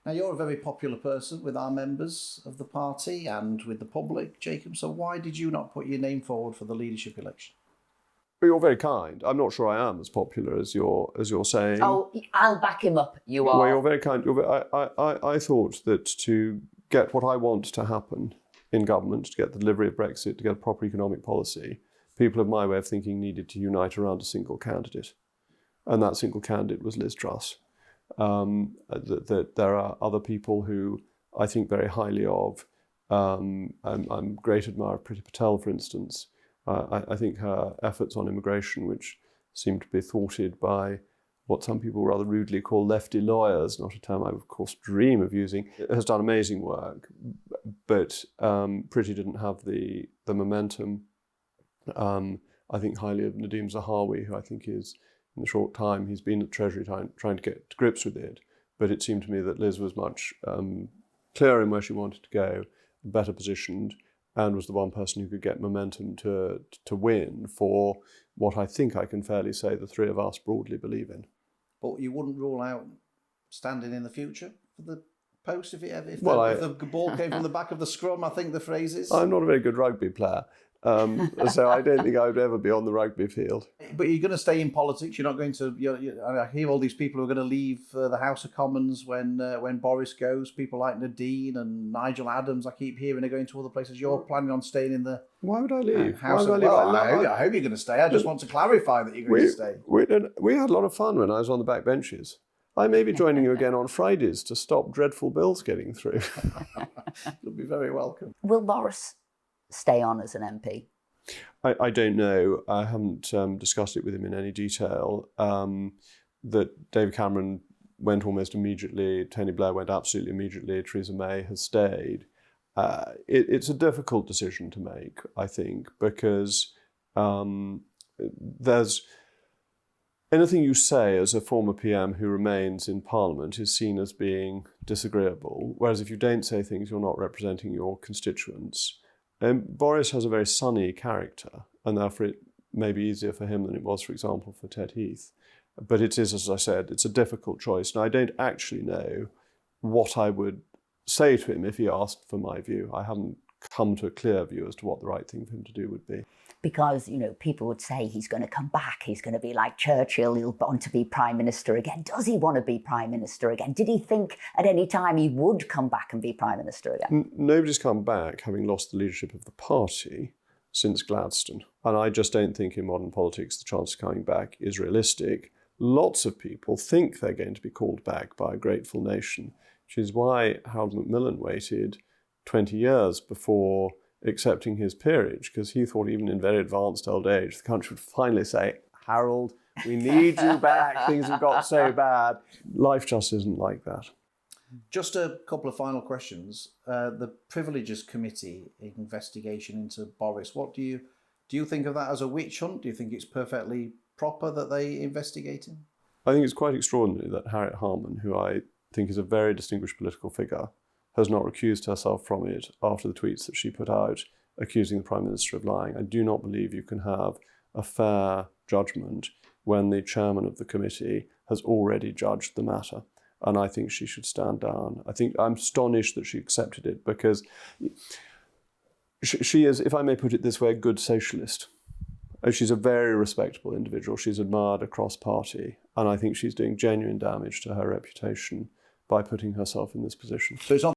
Now, you're a very popular person with our members of the party and with the public, Jacob, so why did you not put your name forward for the leadership election? But you're very kind. I'm not sure I am as popular as you're saying. Oh, I'll back him up. You are. Well, you're very kind. I thought that to get what I want to happen in government, to get the delivery of Brexit, to get a proper economic policy, people of my way of thinking needed to unite around a single candidate. And that single candidate was Liz Truss. That there are other people who I think very highly of. I'm a great admirer of Priti Patel, for instance. I think her efforts on immigration, which seem to be thwarted by what some people rather rudely call lefty lawyers, not a term I would of course dream of using, has done amazing work. But Priti didn't have the momentum. I think highly of Nadeem Zahawi, who I think is, in the short time he's been at Treasury trying to get to grips with it. But it seemed to me that Liz was much clearer in where she wanted to go, better positioned, and was the one person who could get momentum to win for what I think I can fairly say the three of us broadly believe in. But you wouldn't rule out standing in the future for the post if the ball came from the back of the scrum, I think the phrase is. I'm not a very good rugby player. So I don't think I would ever be on the rugby field. But you're going to stay in politics. You're not going to. I hear all these people who are going to leave the House of Commons when Boris goes. People like Nadine and Nigel Adams. I keep hearing they're going to other places. You're planning on staying in the. Why would I leave? House Why of, would I well, leave? I hope you're going to stay. I just want to clarify that you're going to stay. We had a lot of fun when I was on the back benches. I may be joining you again on Fridays to stop dreadful bills getting through. You'll be very welcome. Will Boris stay on as an MP? I don't know. I haven't discussed it with him in any detail. That David Cameron went almost immediately, Tony Blair went absolutely immediately, Theresa May has stayed. It's a difficult decision to make, I think, because there's anything you say as a former PM who remains in Parliament is seen as being disagreeable, whereas if you don't say things, you're not representing your constituents. Boris has a very sunny character, and therefore it may be easier for him than it was, for example, for Ted Heath. But it is, as I said, it's a difficult choice, and I don't actually know what I would say to him if he asked for my view. I haven't come to a clear view as to what the right thing for him to do would be. Because, people would say he's going to come back, he's going to be like Churchill, he'll want to be Prime Minister again. Does he want to be Prime Minister again? Did he think at any time he would come back and be Prime Minister again? Nobody's come back having lost the leadership of the party since Gladstone. And I just don't think in modern politics the chance of coming back is realistic. Lots of people think they're going to be called back by a grateful nation, which is why Harold Macmillan waited 20 years before accepting his peerage, because he thought even in very advanced old age, the country would finally say, Harold, we need you back. Things have got so bad. Life just isn't like that. Just a couple of final questions. The Privileges Committee investigation into Boris, what do you think of that as a witch hunt? Do you think it's perfectly proper that they investigate him? I think it's quite extraordinary that Harriet Harman, who I think is a very distinguished political figure, has not recused herself from it after the tweets that she put out accusing the Prime Minister of lying. I do not believe you can have a fair judgment when the chairman of the committee has already judged the matter. And I think she should stand down. I'm astonished that she accepted it, because she is, if I may put it this way, a good socialist. She's a very respectable individual. She's admired across party. And I think she's doing genuine damage to her reputation by putting herself in this position. So it's not